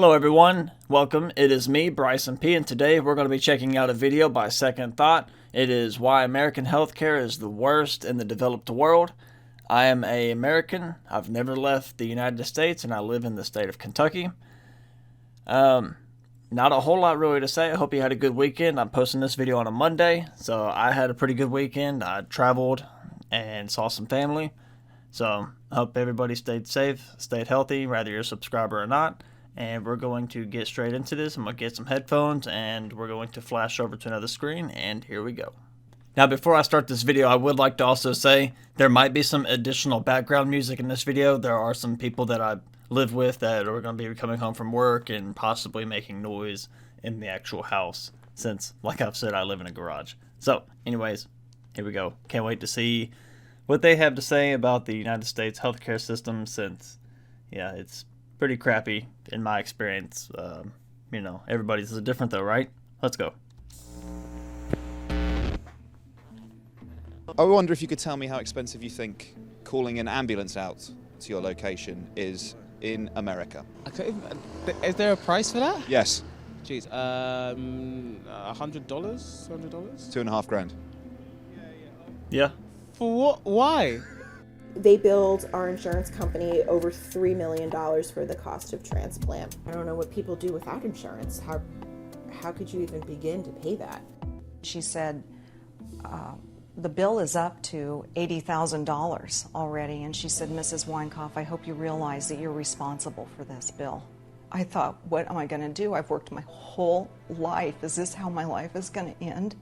Hello everyone, welcome. It is me, Bryson P, and today we're going to be checking out a video by Second Thought. It is why American healthcare is the worst in the developed world. I am an American. I've never left the United States, and I live in the state of Kentucky. Not a whole lot really to say. I hope you had a good weekend. I'm posting this video on a Monday, so I had a pretty good weekend. I traveled and saw some family. So I hope everybody stayed safe, stayed healthy, whether you're a subscriber or not. And we're going to get straight into this. I'm going to get some headphones and we're going to flash over to another screen, and here we go. Now, before I start this video, I would like to also say there might be some additional background music in this video. There are some people that I live with that are going to be coming home from work and possibly making noise in the actual house since, like I've said, I live in a garage. So, anyways, here we go. Can't wait to see what they have to say about the United States healthcare system since, yeah, it's pretty crappy in my experience. Everybody's is different though, right? Let's go. I wonder if you could tell me how expensive you think calling an ambulance out to your location is in America. Okay, is there a price for that? Yes. Jeez, $100? $100? $2,500. Yeah. For what? Why? They billed our insurance company over $3 million for the cost of transplant. I don't know what people do without insurance. How could you even begin to pay that? She said the bill is up to $80,000 already, and she said, Mrs. Weinkauf, I hope you realize that you're responsible for this bill. I thought, what am I going to do? I've worked my whole life. Is this how my life is going to end?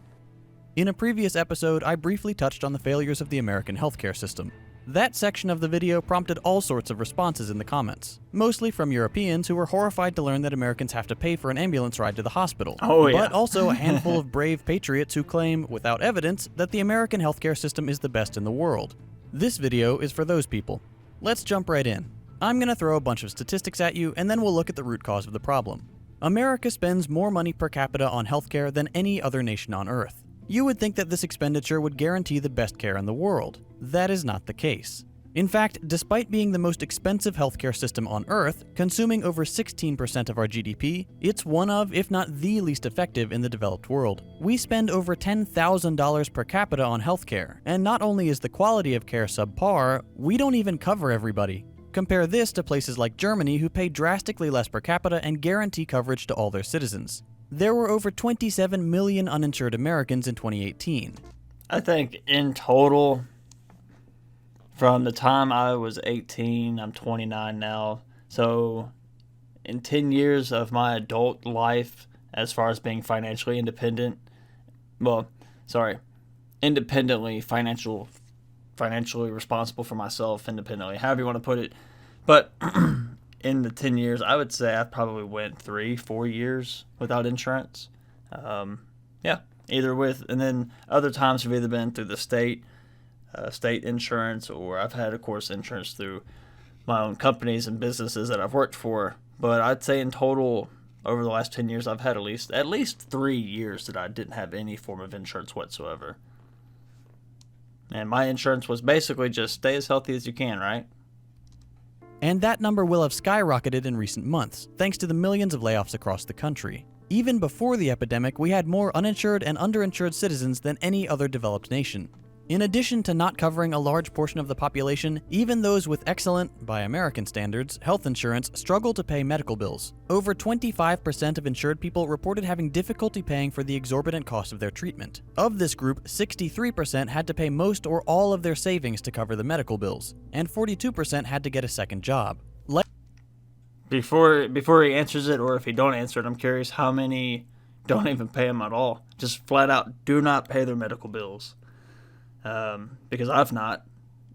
In a previous episode, I briefly touched on the failures of the American healthcare system. That section of the video prompted all sorts of responses in the comments, mostly from Europeans who were horrified to learn that Americans have to pay for an ambulance ride to the hospital. Oh, yeah. But also a handful of brave patriots who claim, without evidence, that the American healthcare system is the best in the world. This video is for those people. Let's jump right in. I'm gonna throw a bunch of statistics at you, and then we'll look at the root cause of the problem. America spends more money per capita on healthcare than any other nation on Earth. You would think that this expenditure would guarantee the best care in the world. That is not the case. In fact, despite being the most expensive healthcare system on Earth, consuming over 16% of our GDP, it's one of, if not the least effective in the developed world. We spend over $10,000 per capita on healthcare, and not only is the quality of care subpar, we don't even cover everybody. Compare this to places like Germany, who pay drastically less per capita and guarantee coverage to all their citizens. There were over 27 million uninsured Americans in 2018. I think in total, from the time I was 18, I'm 29 now, so in 10 years of my adult life, as far as being financially independent, independently financially responsible for myself, independently, however you want to put it, but in the 10 years, I would say I probably went 3-4 years without insurance. Either with, and then other times have either been through the state insurance, or I've had, of course, insurance through my own companies and businesses that I've worked for. But I'd say in total, over the last 10 years, I've had at least 3 years that I didn't have any form of insurance whatsoever. And my insurance was basically just stay as healthy as you can, right? And that number will have skyrocketed in recent months, thanks to the millions of layoffs across the country. Even before the epidemic, we had more uninsured and underinsured citizens than any other developed nation. In addition to not covering a large portion of the population, even those with excellent, by American standards, health insurance struggle to pay medical bills. Over 25% of insured people reported having difficulty paying for the exorbitant cost of their treatment. Of this group, 63% had to pay most or all of their savings to cover the medical bills, and 42% had to get a second job. Before he answers it, or if he don't answer it, I'm curious how many don't even pay them at all. Just flat out do not pay their medical bills. Because I've not.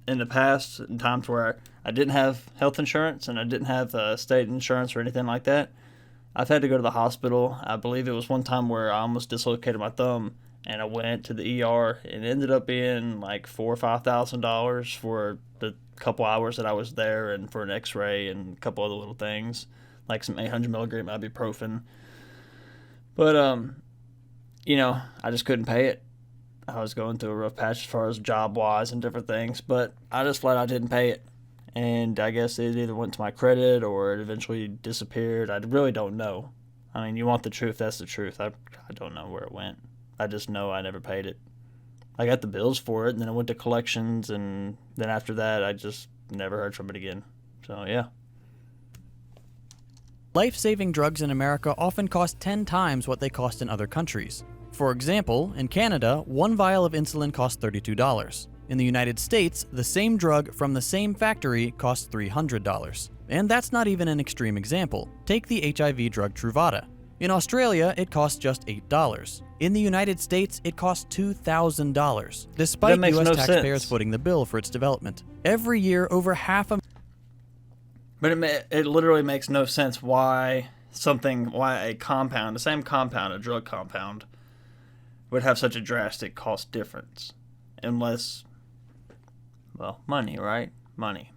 In the past, in times where I didn't have health insurance and I didn't have state insurance or anything like that, I've had to go to the hospital. I believe it was one time where I almost dislocated my thumb, and I went to the ER, and it ended up being like $4,000 or $5,000 for the couple hours that I was there, and for an x-ray and a couple other little things, like some 800 milligram ibuprofen. But, I just couldn't pay it. I was going through a rough patch as far as job-wise and different things, but I just flat out didn't pay it. and I guess it either went to my credit or it eventually disappeared. I really don't know. I mean, you want the truth, that's the truth. I don't know where it went. I just know I never paid it. I got the bills for it, and then it went to collections, and then after that, I just never heard from it again. So, yeah. Life-saving drugs in America often cost 10 times what they cost in other countries. For example, in Canada, one vial of insulin costs $32. In the United States, the same drug from the same factory costs $300. And that's not even an extreme example. Take the HIV drug Truvada. In Australia, it costs just $8. In the United States, it costs $2,000, despite U.S. taxpayers footing the bill for its development. Every year, over half a... But it literally makes no sense why a compound, the same compound, a drug compound, would have such a drastic cost difference. Unless, well, money, right? Money.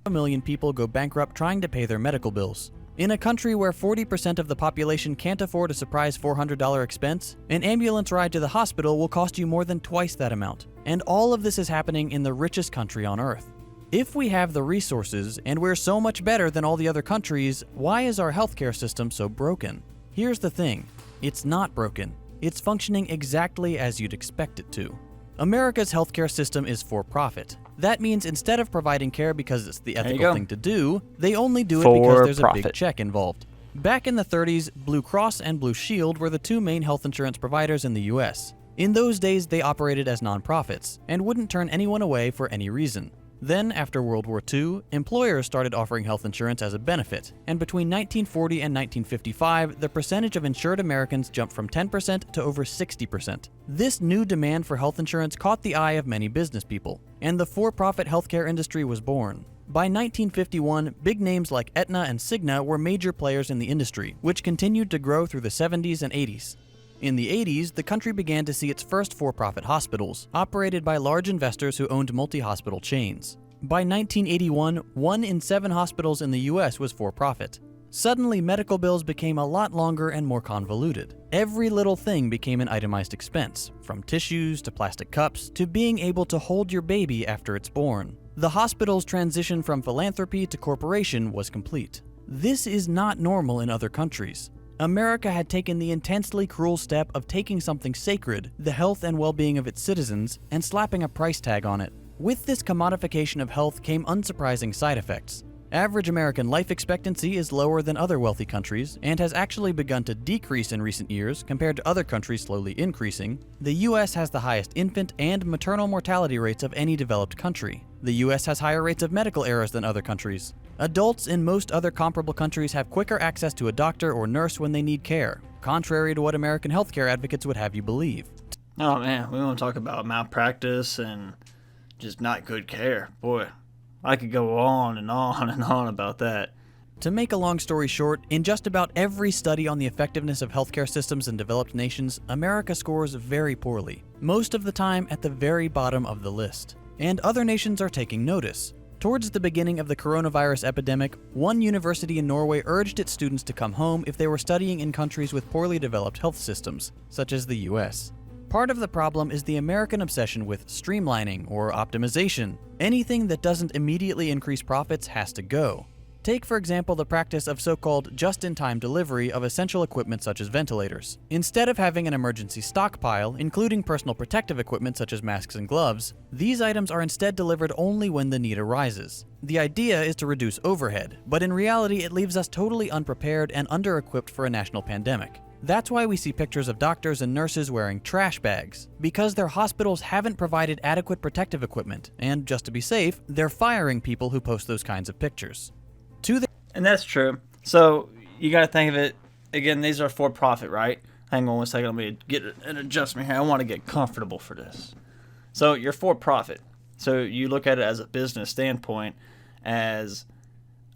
1 million people go bankrupt trying to pay their medical bills. In a country where 40% of the population can't afford a surprise $400 expense, an ambulance ride to the hospital will cost you more than twice that amount. And all of this is happening in the richest country on Earth. If we have the resources, and we're so much better than all the other countries, why is our healthcare system so broken? Here's the thing. It's not broken. It's functioning exactly as you'd expect it to. America's healthcare system is for profit. That means instead of providing care because it's the ethical thing to do, they only do it because there's a big check involved. Back in the 30s, Blue Cross and Blue Shield were the two main health insurance providers in the US. In those days, they operated as nonprofits and wouldn't turn anyone away for any reason. Then, after World War II, employers started offering health insurance as a benefit, and between 1940 and 1955, the percentage of insured Americans jumped from 10% to over 60%. This new demand for health insurance caught the eye of many business people, and the for-profit healthcare industry was born. By 1951, big names like Aetna and Cigna were major players in the industry, which continued to grow through the 70s and 80s. In the 80s, the country began to see its first for-profit hospitals, operated by large investors who owned multi-hospital chains. By 1981, 1 in 7 hospitals in the US was for-profit. Suddenly, medical bills became a lot longer and more convoluted. Every little thing became an itemized expense, from tissues to plastic cups to being able to hold your baby after it's born. The hospital's transition from philanthropy to corporation was complete. This is not normal in other countries. America had taken the intensely cruel step of taking something sacred, the health and well-being of its citizens, and slapping a price tag on it. With this commodification of health came unsurprising side effects. Average American life expectancy is lower than other wealthy countries and has actually begun to decrease in recent years compared to other countries slowly increasing. The US has the highest infant and maternal mortality rates of any developed country. The US has higher rates of medical errors than other countries. Adults in most other comparable countries have quicker access to a doctor or nurse when they need care, contrary to what American healthcare advocates would have you believe. Oh man, we want to talk about malpractice and just not good care. Boy, I could go on and on and on about that. To make a long story short, in just about every study on the effectiveness of healthcare systems in developed nations, America scores very poorly, most of the time at the very bottom of the list. And other nations are taking notice. Towards the beginning of the coronavirus epidemic, one university in Norway urged its students to come home if they were studying in countries with poorly developed health systems, such as the US. Part of the problem is the American obsession with streamlining or optimization. Anything that doesn't immediately increase profits has to go. Take, for example, the practice of so-called just-in-time delivery of essential equipment such as ventilators. Instead of having an emergency stockpile, including personal protective equipment such as masks and gloves, these items are instead delivered only when the need arises. The idea is to reduce overhead, but in reality it leaves us totally unprepared and under-equipped for a national pandemic. That's why we see pictures of doctors and nurses wearing trash bags, because their hospitals haven't provided adequate protective equipment, and just to be safe, they're firing people who post those kinds of pictures. And that's true. So you got to think of it, again, these are for profit, right? Hang on one second, let me get an adjustment here. I want to get comfortable for this. So you're for profit. So you look at it as a business standpoint as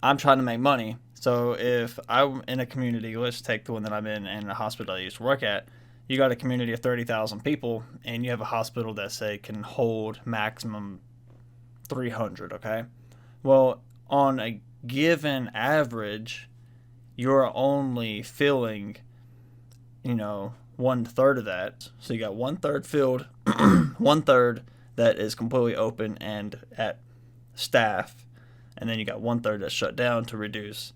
I'm trying to make money. So if I'm in a community, let's take the one that I'm in a hospital I used to work at, you got a community of 30,000 people and you have a hospital that say can hold maximum 300, okay? Well, on a given average, you're only filling, 1/3 of that. So you got 1/3 filled, 1/3 that is completely open and at staff, and then you got 1/3 that's shut down to reduce,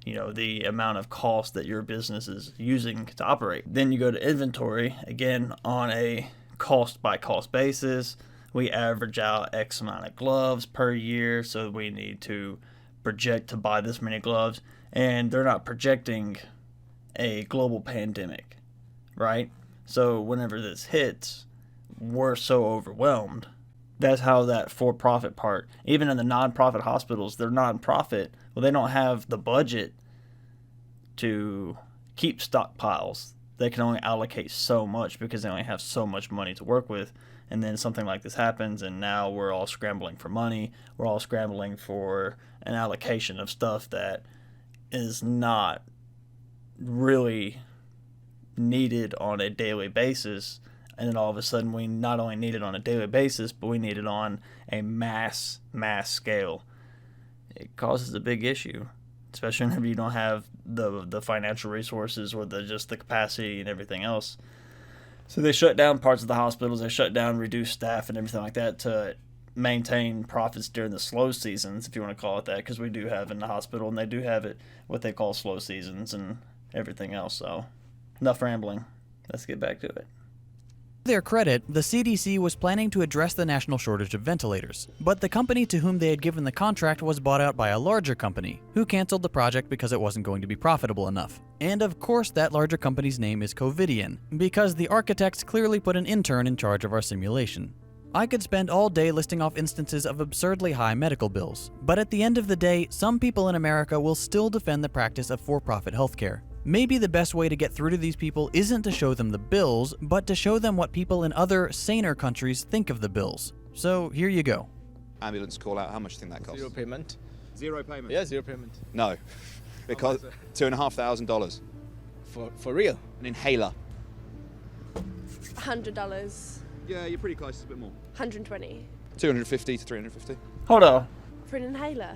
the amount of cost that your business is using to operate. Then you go to inventory, again, on a cost by cost basis. We average out X amount of gloves per year, so we need to project to buy this many gloves, and they're not projecting a global pandemic, right? So whenever this hits, we're so overwhelmed. That's how that for-profit part, even in the non-profit hospitals, they're non-profit. Well, they don't have the budget to keep stockpiles. They can only allocate so much because they only have so much money to work with. And then something like this happens, and now we're all scrambling for money. We're all scrambling for an allocation of stuff that is not really needed on a daily basis. And then all of a sudden we not only need it on a daily basis, but we need it on a mass scale. It causes a big issue, especially whenever you don't have the financial resources or just the capacity and everything else. So they shut down parts of the hospitals. They shut down, reduced staff and everything like that to maintain profits during the slow seasons, if you want to call it that, because we do have in the hospital, and they do have it what they call slow seasons and everything else. So enough rambling. Let's get back to it. To their credit, the CDC was planning to address the national shortage of ventilators, but the company to whom they had given the contract was bought out by a larger company, who canceled the project because it wasn't going to be profitable enough. And of course that larger company's name is Covidian, because the architects clearly put an intern in charge of our simulation. I could spend all day listing off instances of absurdly high medical bills, but at the end of the day, some people in America will still defend the practice of for-profit healthcare. Maybe the best way to get through to these people isn't to show them the bills, but to show them what people in other, saner countries think of the bills. So here you go. Ambulance call out, how much do you think that costs? Zero payment. Zero payment? Yeah, zero payment. No, because $2,500. For real? An inhaler. $100. Yeah, you're pretty close, it's a bit more. 120. 250 to 350. Hold on. For an inhaler.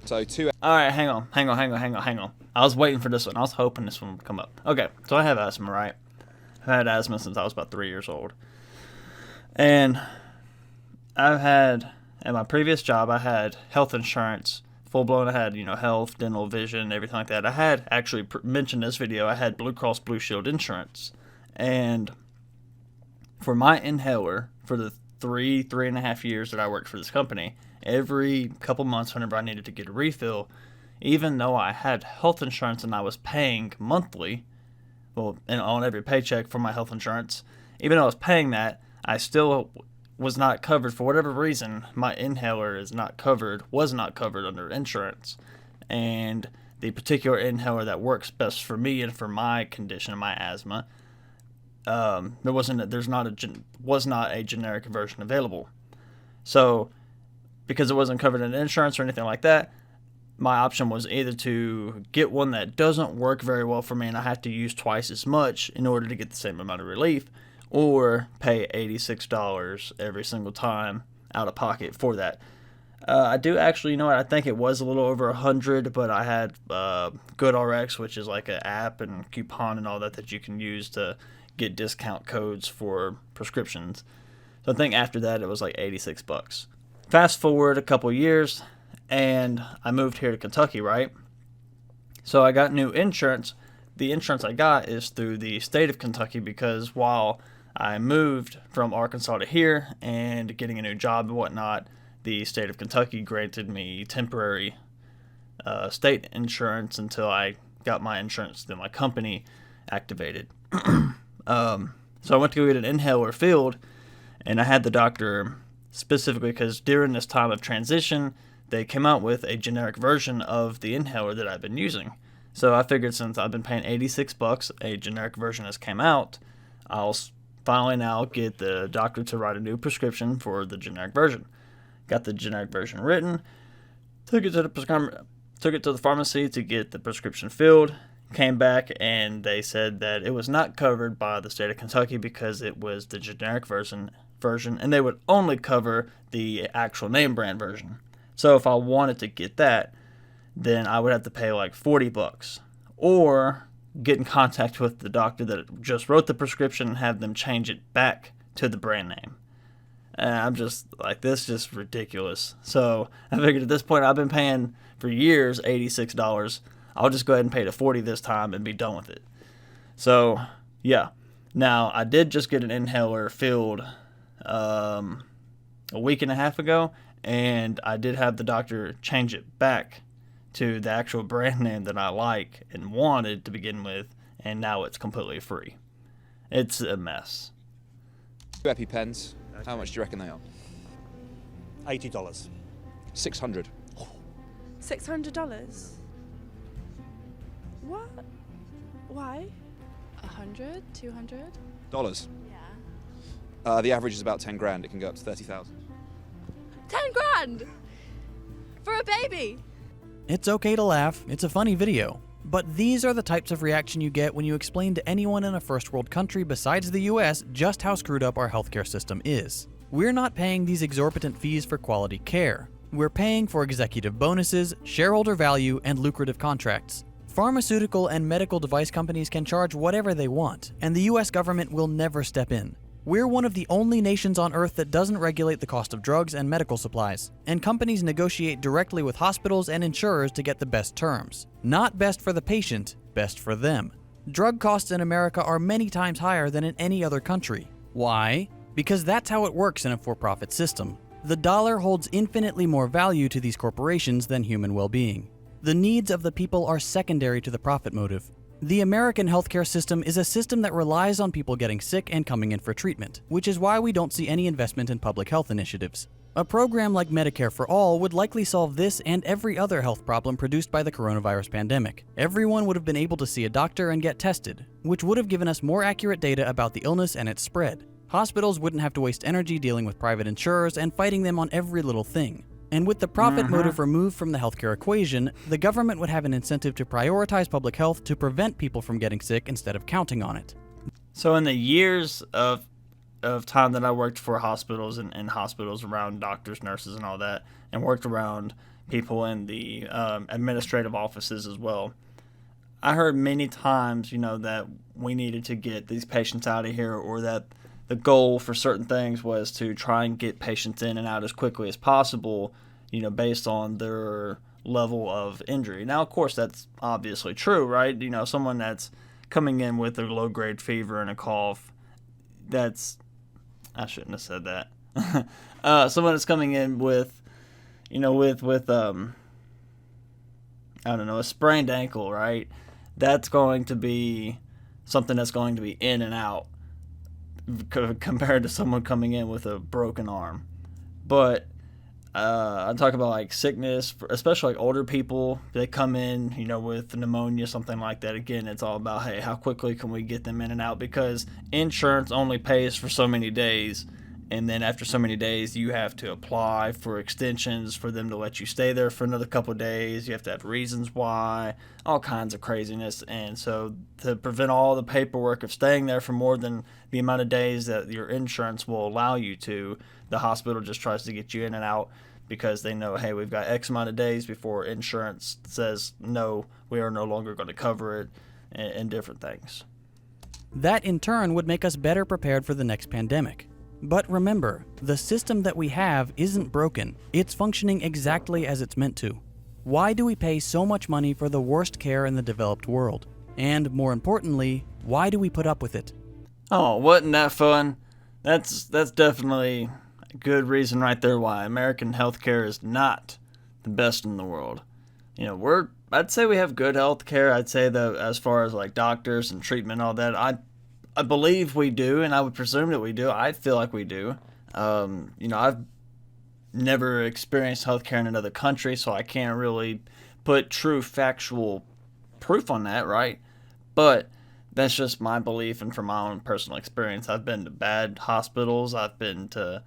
So two. All right, hang on. I was waiting for this one. I was hoping this one would come up. Okay, so I have asthma, right? I've had asthma since I was about 3 years old. And I've had, at my previous job, I had health insurance, full-blown. I had, health, dental, vision, everything like that. I had actually mentioned in this video, I had Blue Cross Blue Shield insurance. And for my inhaler, for the 3.5 years that I worked for this company, every couple months whenever I needed to get a refill, even though I had health insurance and I was paying monthly, and on every paycheck for my health insurance, even though I was paying that, I still was not covered. For whatever reason, my inhaler was not covered under insurance. And the particular inhaler that works best for me and for my condition, my asthma, was not a generic version available. So because it wasn't covered in insurance or anything like that, my option was either to get one that doesn't work very well for me and I have to use twice as much in order to get the same amount of relief, or pay $86 every single time out of pocket for that. I do actually, I think it was a little over $100, but I had GoodRx, which is like an app and coupon and all that you can use to get discount codes for prescriptions. So I think after that it was like $86. Fast forward a couple years, and I moved here to Kentucky, right? So I got new insurance. The insurance I got is through the state of Kentucky, because while I moved from Arkansas to here and getting a new job and whatnot, the state of Kentucky granted me temporary state insurance until I got my insurance through my company activated. So I went to go get an inhaler filled, and I had the doctor specifically because during this time of transition, they came out with a generic version of the inhaler that I've been using. So I figured since I've been paying $86, a generic version has came out, I'll finally now get the doctor to write a new prescription for the generic version. Got the generic version written, took it to the pharmacy to get the prescription filled, came back and they said that it was not covered by the state of Kentucky because it was the generic version, and they would only cover the actual name brand version. So if I wanted to get that, then I would have to pay like $40, or get in contact with the doctor that just wrote the prescription and have them change it back to the brand name. And I'm just like, this is just ridiculous. So I figured at this point, I've been paying for years $86. I'll just go ahead and pay the $40 this time and be done with it. So yeah. Now I did just get an inhaler filled a week and a half ago, and I did have the doctor change it back to the actual brand name that I like and wanted to begin with, and now it's completely free. It's a mess. EpiPens, how much do you reckon they are? $80. 600. $600? What? Why? 100, 200? Dollars. Yeah. The average is about 10 grand. It can go up to 30,000. 10 grand! For a baby! It's okay to laugh, it's a funny video. But these are the types of reaction you get when you explain to anyone in a first world country besides the US just how screwed up our healthcare system is. We're not paying these exorbitant fees for quality care. We're paying for executive bonuses, shareholder value, and lucrative contracts. Pharmaceutical and medical device companies can charge whatever they want, and the US government will never step in. We're one of the only nations on Earth that doesn't regulate the cost of drugs and medical supplies, and companies negotiate directly with hospitals and insurers to get the best terms. Not best for the patient, best for them. Drug costs in America are many times higher than in any other country. Why? Because that's how it works in a for-profit system. The dollar holds infinitely more value to these corporations than human well-being. The needs of the people are secondary to the profit motive. The American healthcare system is a system that relies on people getting sick and coming in for treatment, which is why we don't see any investment in public health initiatives. A program like Medicare for All would likely solve this and every other health problem produced by the coronavirus pandemic. Everyone would have been able to see a doctor and get tested, which would have given us more accurate data about the illness and its spread. Hospitals wouldn't have to waste energy dealing with private insurers and fighting them on every little thing. And with the profit motive removed from the healthcare equation, the government would have an incentive to prioritize public health to prevent people from getting sick instead of counting on it. So in the years of time that I worked for hospitals and hospitals around doctors, nurses, and all that, and worked around people in the administrative offices as well, I heard many times, that we needed to get these patients out of here, or that the goal for certain things was to try and get patients in and out as quickly as possible, based on their level of injury. Now, of course, that's obviously true, right? Someone that's coming in with a low-grade fever and a cough, I shouldn't have said that. Someone that's coming in with, a sprained ankle, right? That's going to be something that's going to be in and out compared to someone coming in with a broken arm. But I talk about like sickness, especially like older people. They come in, with pneumonia, something like that. Again, it's all about, hey, how quickly can we get them in and out? Because insurance only pays for so many days, and then after so many days, you have to apply for extensions for them to let you stay there for another couple of days. You have to have reasons why, all kinds of craziness. And so to prevent all the paperwork of staying there for more than the amount of days that your insurance will allow you to, the hospital just tries to get you in and out because they know, hey, we've got X amount of days before insurance says, no, we are no longer going to cover it, and different things. That in turn would make us better prepared for the next pandemic. But remember, the system that we have isn't broken. It's functioning exactly as it's meant to. Why do we pay so much money for the worst care in the developed world? And more importantly, why do we put up with it? Oh, wasn't that fun? That's definitely a good reason right there why American healthcare is not the best in the world. I'd say we have good healthcare. I'd say that as far as like doctors and treatment and all that, I believe we do, and I would presume that we do. I feel like we do. I've never experienced healthcare in another country, so I can't really put true factual proof on that, right? But that's just my belief and from my own personal experience. I've been to bad hospitals. I've been to,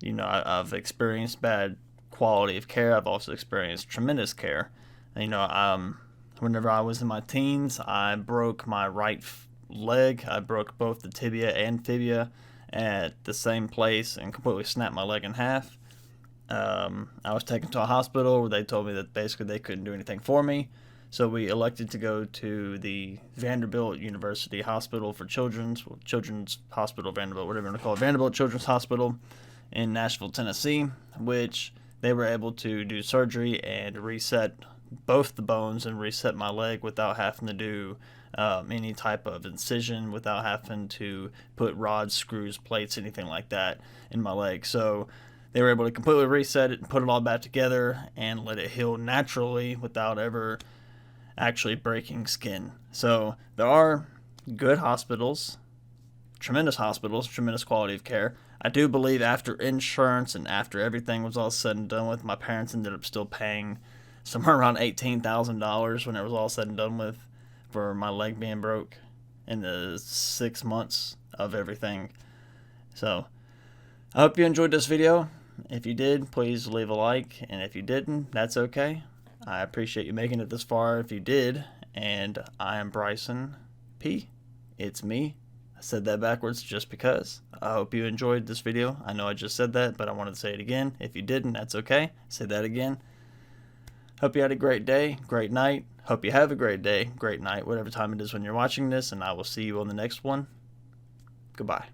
I've experienced bad quality of care. I've also experienced tremendous care. Whenever I was in my teens, I broke my right leg. I broke both the tibia and fibia at the same place and completely snapped my leg in half. I was taken to a hospital where they told me that basically they couldn't do anything for me. So we elected to go to the Vanderbilt University Hospital for Children's Hospital, Vanderbilt, whatever you want to call it, Vanderbilt Children's Hospital. in Nashville, Tennessee, which they were able to do surgery and reset both the bones and reset my leg without having to do any type of incision, without having to put rods, screws, plates, anything like that in my leg. So they were able to completely reset it and put it all back together and let it heal naturally without ever actually breaking skin. So there are good hospitals, tremendous quality of care. I do believe after insurance and after everything was all said and done with, my parents ended up still paying somewhere around $18,000 when it was all said and done with for my leg being broke in the 6 months of everything. So I hope you enjoyed this video. If you did, please leave a like, and if you didn't, that's okay. I appreciate you making it this far if you did, and I am Bryson P. It's me. I said that backwards just because. I hope you enjoyed this video. I know I just said that, but I wanted to say it again. If you didn't, that's okay. Say that again. Hope you had a great day, great night. Hope you have a great day, great night, whatever time it is when you're watching this, and I will see you on the next one. Goodbye.